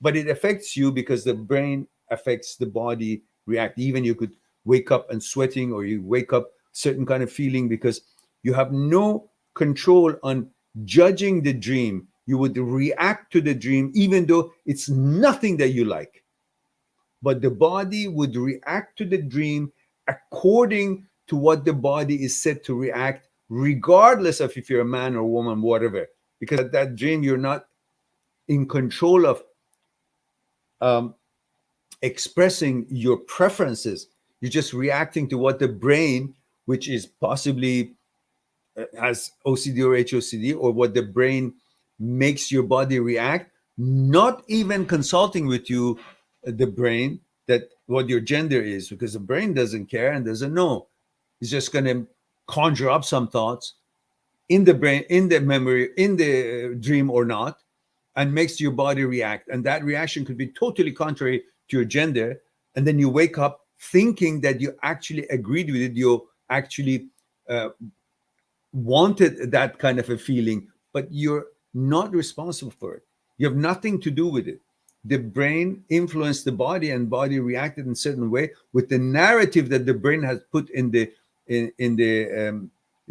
Speaker 1: but it affects you because the brain affects the body. React. Even you could wake up and sweating, or you wake up certain kind of feeling, because you have no control on judging the dream. You would react to the dream even though it's nothing that you like, but the body would react to the dream according to what the body is set to react, regardless of if you're a man or woman, whatever. Because at that dream, you're not in control of um, expressing your preferences. You're just reacting to what the brain, which is possibly has OCD or HOCD, or what the brain makes your body react, not even consulting with you, the brain, that what your gender is, because the brain doesn't care and doesn't know. It's just going to conjure up some thoughts in the brain, in the memory, in the dream or not, and makes your body react. And that reaction could be totally contrary to your gender. And then you wake up thinking that you actually agreed with it. You actually uh, wanted that kind of a feeling, but you're not responsible for it. You have nothing to do with it. The brain influenced the body, and body reacted in a certain way with the narrative that the brain has put in the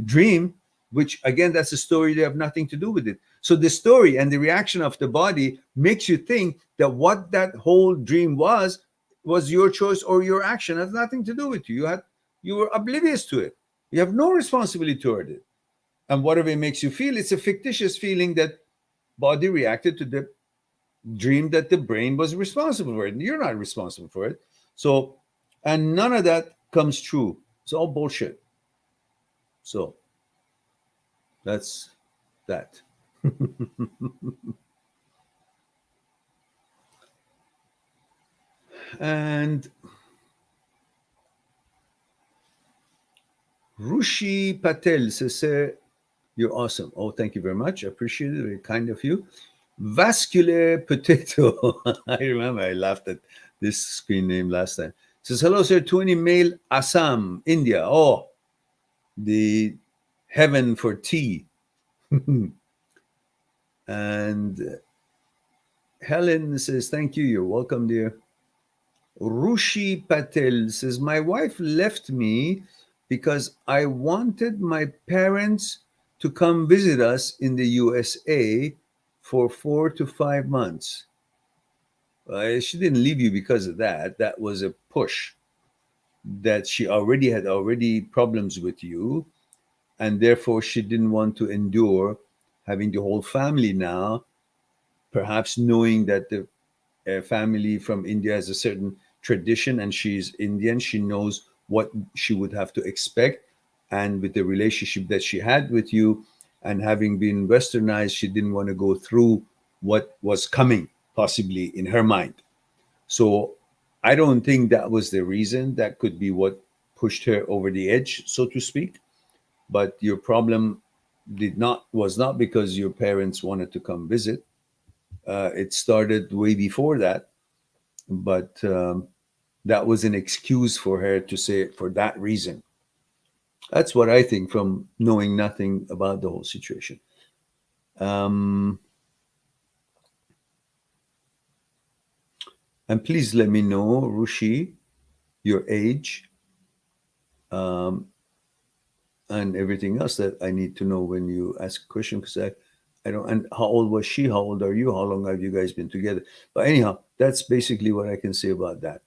Speaker 1: dream, which again, that's a story. They have nothing to do with it. So the story and the reaction of the body makes you think that what that whole dream was your choice or your action. It has nothing to do with you. You were oblivious to it. You have no responsibility toward it. And whatever it makes you feel, it's a fictitious feeling that body reacted to the dream that the brain was responsible for it. And you're not responsible for it. So, and none of that comes true. It's all bullshit. So that's that. And Rushi Patel says, "Sir, you're awesome." Oh, thank you very much. I appreciate it. Very kind of you. Vascular Potato. I remember I laughed at this screen name last time. Says, "Hello, sir. 20 male, Assam, India." Oh, the heaven for tea. And Helen says, "Thank you. You're welcome, dear." Rushi Patel says, "My wife left me because I wanted my parents to come visit us in the USA for 4 to 5 months." She didn't leave you because of that. That was a push that she already had problems with you, and therefore she didn't want to endure having the whole family now, perhaps knowing that the family from India has a certain tradition and she's Indian. She knows what she would have to expect. And with the relationship that she had with you and having been westernized, she didn't want to go through what was coming, possibly in her mind. So I don't think that was the reason. That could be what pushed her over the edge, so to speak. But your problem was not because your parents wanted to come visit. It started way before that, but that was an excuse for her to say it for that reason. That's what I think from knowing nothing about the whole situation. Um, and please let me know, Rushi, your age, um, and everything else that I need to know when you ask a question, because I don't. And how old was she? How old are you? How long have you guys been together? But anyhow, that's basically what I can say about that.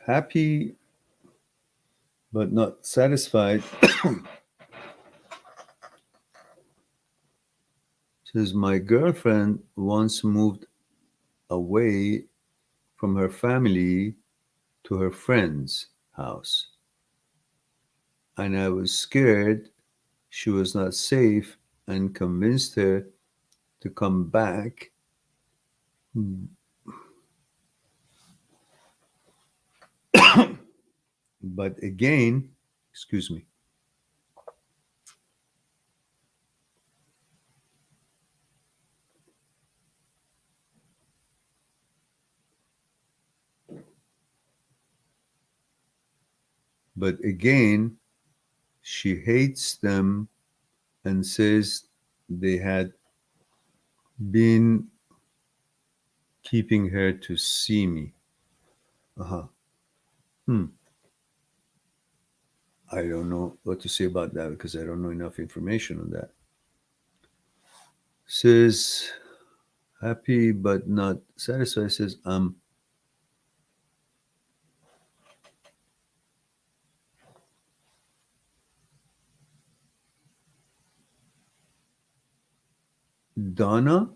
Speaker 1: Happy but not satisfied. Says my girlfriend once moved away from her family to her friend's house, and I was scared she was not safe and convinced her to come back. But again, excuse me, but again, she hates them and says they had been keeping her to see me. Uh-huh. Hmm. I don't know what to say about that because I don't know enough information on that. Says happy but not satisfied. Says Donna,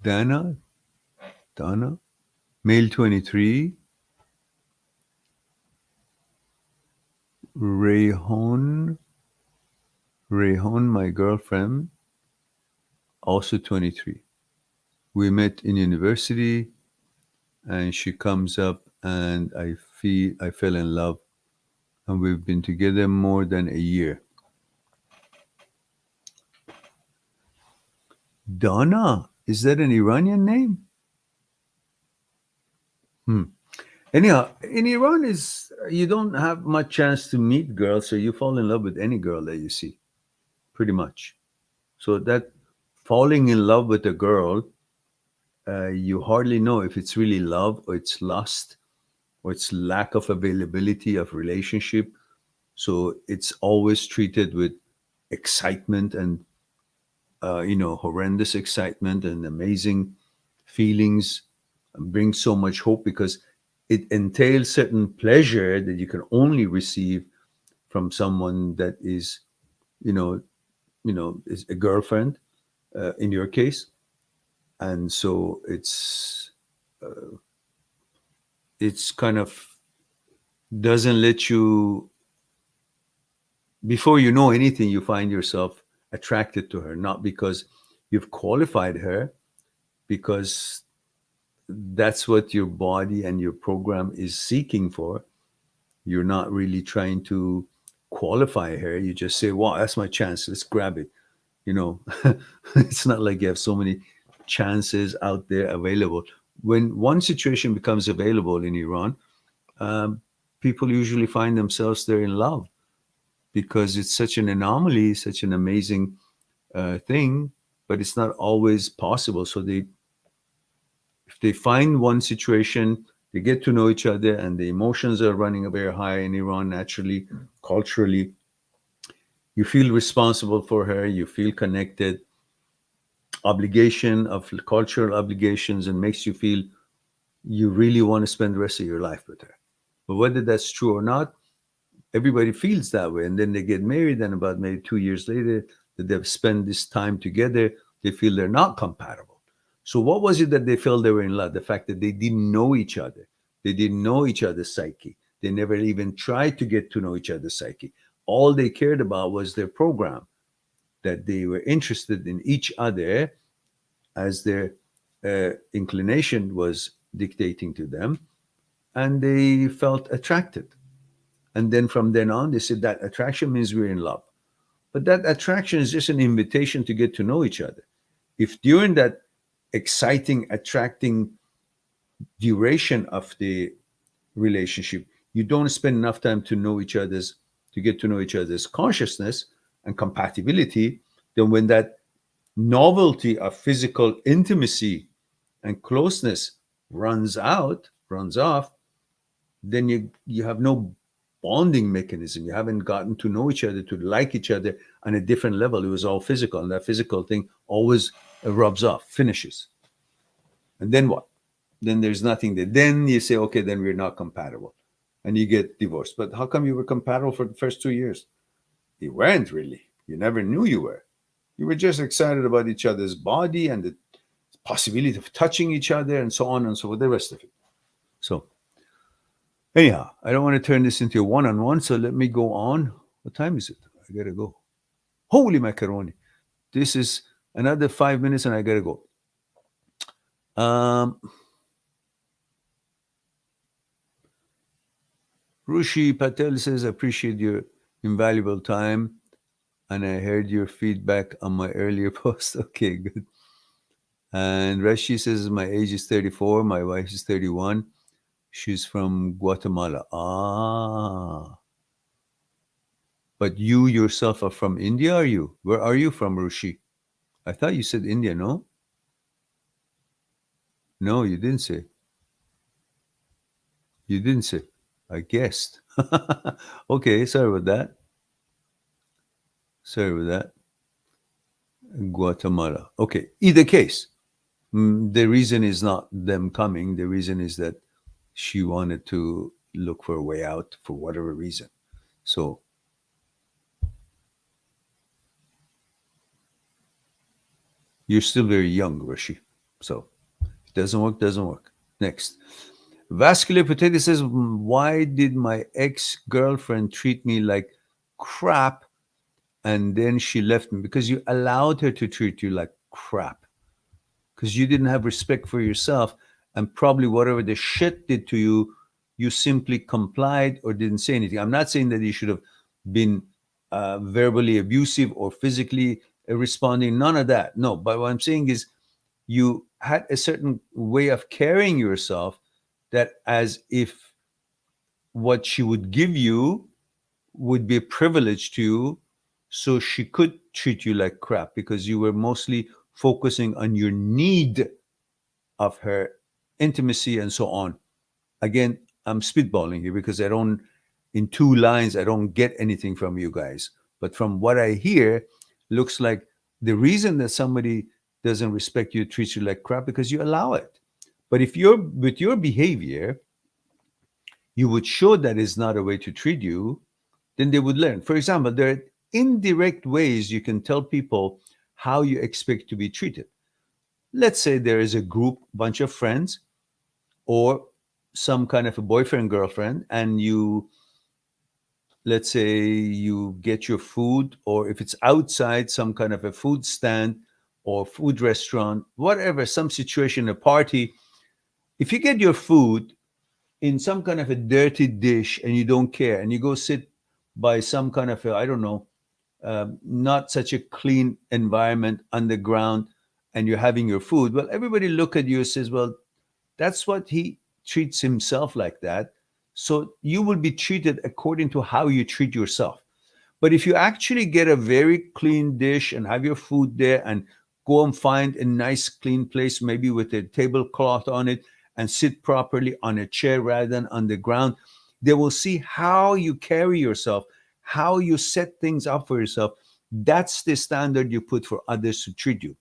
Speaker 1: Dana, Donna. Male 23, Rayhon, Rayhon, my girlfriend, also 23. We met in university and she comes up and I fell in love and we've been together more than a year. Donna, is that an Iranian name? Hmm. Anyhow, in Iran is you don't have much chance to meet girls, so you fall in love with any girl that you see, pretty much. So that falling in love with a girl, you hardly know if it's really love or it's lust or it's lack of availability of relationship. So it's always treated with excitement and horrendous excitement and amazing feelings, and brings so much hope because it entails certain pleasure that you can only receive from someone that is, you know, is a girlfriend in your case, and so it's kind of doesn't let you before you know anything, you find yourself attracted to her, not because you've qualified her, because that's what your body and your program is seeking for. You're not really trying to qualify her. You just say, wow, that's my chance. Let's grab it. You know, it's not like you have so many chances out there available. When one situation becomes available in Iran, um, people usually find themselves there in love because it's such an anomaly, such an amazing thing, but it's not always possible. So if they find one situation, they get to know each other, and the emotions are running very high in Iran naturally, culturally. You feel responsible for her, you feel connected, obligation of cultural obligations, and makes you feel you really want to spend the rest of your life with her. But whether that's true or not, everybody feels that way. And then they get married, and about maybe 2 years later, that they've spent this time together, they feel they're not compatible. So, what was it that they felt they were in love? The fact that they didn't know each other, they didn't know each other's psyche, they never even tried to get to know each other's psyche. All they cared about was their program, that they were interested in each other as their inclination was dictating to them, and they felt attracted. And then from then on, they said that attraction means we're in love. But that attraction is just an invitation to get to know each other. If during that exciting, attracting duration of the relationship, you don't spend enough time to get to know each other's consciousness and compatibility, then when that novelty of physical intimacy and closeness runs off, then you have no bonding mechanism. You haven't gotten to know each other, to like each other on a different level. It was all physical, and that physical thing always rubs off, finishes. And then what? Then there's nothing there. Then you say, okay, then we're not compatible, and you get divorced. But how come you were compatible for the first 2 years? You weren't really. You never knew you were. You were just excited about each other's body and the possibility of touching each other and so on and so forth, the rest of it. So anyhow, I don't want to turn this into a one-on-one, so let me go on. What time is it? I gotta go. Holy macaroni! This is another 5 minutes, and I gotta go. Um, Rushi Patel says, "Appreciate your invaluable time, and I heard your feedback on my earlier post." Okay, good. And Rashi says, "My age is 34. My wife is 31. She's from Guatemala." Ah, but you yourself are from India, are you? Where are you from, Rushi? I thought you said India, no? No, you didn't say. You didn't say. I guessed. Okay, sorry about that. Sorry about that. Guatemala. Okay, either case, the reason is not them coming. The reason is that she wanted to look for a way out for whatever reason. So you're still very young, Rishi. So if it doesn't work, doesn't work. Next. Vascular Potato says, why did my ex girlfriend treat me like crap and then she left me? Because you allowed her to treat you like crap. Because you didn't have respect for yourself. And probably whatever the shit did to you, you simply complied or didn't say anything. I'm not saying that you should have been verbally abusive or physically responding, none of that. No, but what I'm saying is you had a certain way of carrying yourself that as if what she would give you would be a privilege to you, so she could treat you like crap because you were mostly focusing on your need of her intimacy and so on. Again, I'm spitballing here because I don't, in two lines, I don't get anything from you guys. But from what I hear, looks like the reason that somebody doesn't respect you, treats you like crap, because you allow it. But if you're with your behavior, you would show that is not a way to treat you, then they would learn. For example, there are indirect ways you can tell people how you expect to be treated. Let's say there is a group, bunch of friends, or some kind of a boyfriend, girlfriend, and you, let's say you get your food, or if it's outside, some kind of a food stand or food restaurant, whatever, some situation, a party. If you get your food in some kind of a dirty dish and you don't care, and you go sit by some kind of a, I don't know, not such a clean environment underground, and you're having your food, well, everybody look at you and says, well, that's what he treats himself like that. So you will be treated according to how you treat yourself. But if you actually get a very clean dish and have your food there and go and find a nice clean place, maybe with a tablecloth on it, and sit properly on a chair rather than on the ground, they will see how you carry yourself, how you set things up for yourself. That's the standard you put for others to treat you.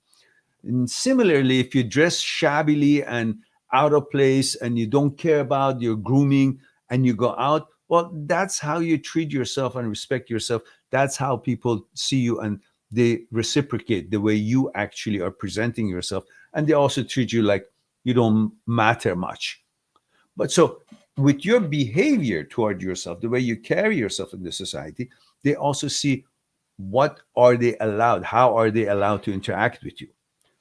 Speaker 1: And similarly, if you dress shabbily and out of place and you don't care about your grooming and you go out, well, that's how you treat yourself and respect yourself. That's how people see you, and they reciprocate the way you actually are presenting yourself. And they also treat you like you don't matter much. But so with your behavior toward yourself, the way you carry yourself in the society, they also see what are they allowed, how are they allowed to interact with you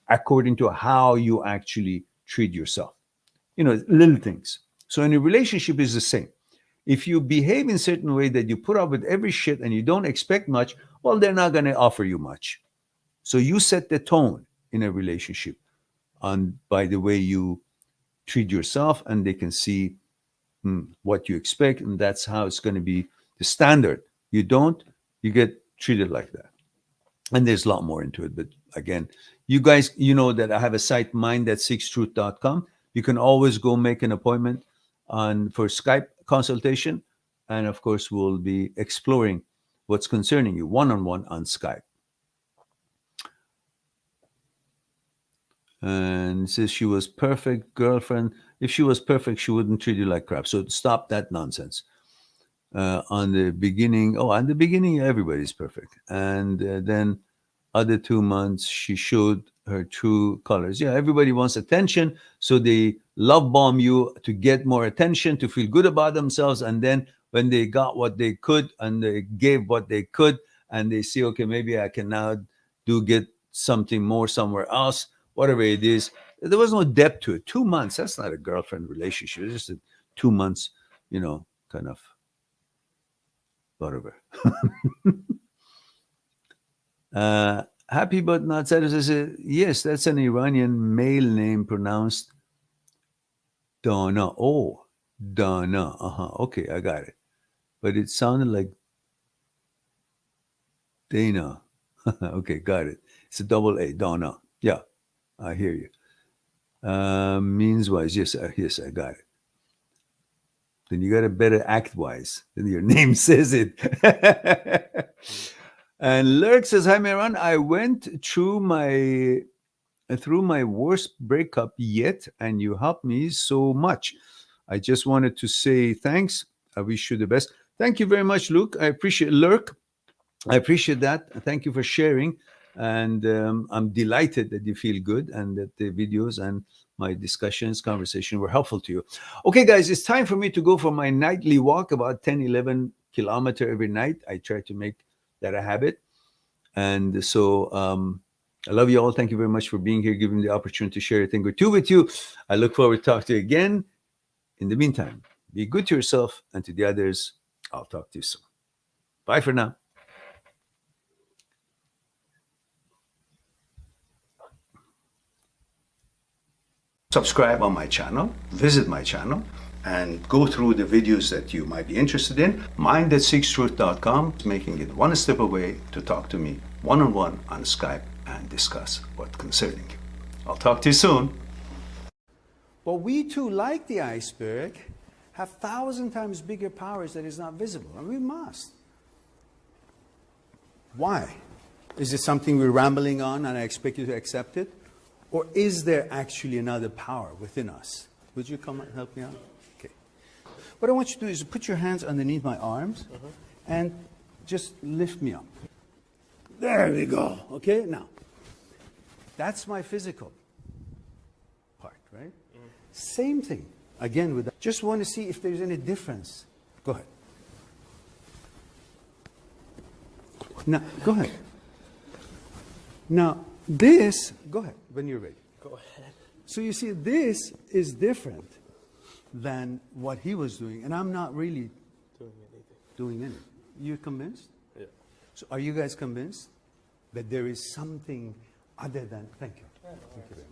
Speaker 1: according to how you actually treat yourself. Little things. So in a relationship is the same. If you behave in a certain way that you put up with every shit and you don't expect much, well, they're not going to offer you much. So you set the tone in a relationship on by the way you treat yourself, and they can see what you expect, and that's how it's going to be the standard. You don't, you get treated like that. And there's a lot more into it, but again, you guys, you know that I have a site, mind@seekstruth.com. You can always go make an appointment for Skype consultation, and of course we'll be exploring what's concerning you one-on-one on Skype. And it says she was perfect girlfriend. If she was perfect, she wouldn't treat you like crap. So stop that nonsense. On the beginning, everybody's perfect. And then other 2 months, she showed her true colors. Yeah, everybody wants attention. So they love bomb you to get more attention, to feel good about themselves. And then when they got what they could and they gave what they could, and they see, okay, maybe I can now get something more somewhere else, whatever it is. There was no depth to it. 2 months, that's not a girlfriend relationship. It's just 2 months, kind of whatever. Happy but not satisfied. Yes, that's an Iranian male name pronounced Dana. Oh, Dana. Okay, I got it. But it sounded like Dana. Okay, got it. It's a double A, Dana. Yeah, I hear you. Means wise. Yes, I got it. Then you got a better act wise. Then your name says it. And Lurk says, "Hi, Mehran. I went through my worst breakup yet, and you helped me so much. I just wanted to say thanks. I wish you the best." Thank you very much, Luke. I appreciate Lurk. I appreciate that. Thank you for sharing. And I'm delighted that you feel good and that the videos and my discussions, conversation were helpful to you. Okay, guys, it's time for me to go for my nightly walk, about 10, 11 kilometer every night. I try to make that a habit. And so I love you all. Thank you very much for being here, giving me the opportunity to share a thing or two with you. I look forward to talking to you again. In the meantime, be good to yourself and to the others. I'll talk to you soon. Bye for now. Subscribe on my channel, visit my channel, and go through the videos that you might be interested in. Mindthatseekstruth.com is making it one step away to talk to me one-on-one on Skype and discuss what's concerning you. I'll talk to you soon. But we too, like the iceberg, have 1,000 times bigger powers that is not visible, and we must. Why? Is it something we're rambling on and I expect you to accept it? Or is there actually another power within us? Would you come and help me out? Okay. What I want you to do is put your hands underneath my arms and just lift me up. There we go. Okay, now, that's my physical part, right? Same thing. Again, with that. Just want to see if there's any difference. Go ahead. Now, go ahead. Now, this, go ahead when you're ready.
Speaker 2: Go ahead.
Speaker 1: So you see, this is different than what he was doing, and I'm not really doing anything. You convinced?
Speaker 2: Yeah.
Speaker 1: So are you guys convinced that there is something other than, thank you. Thank you very much.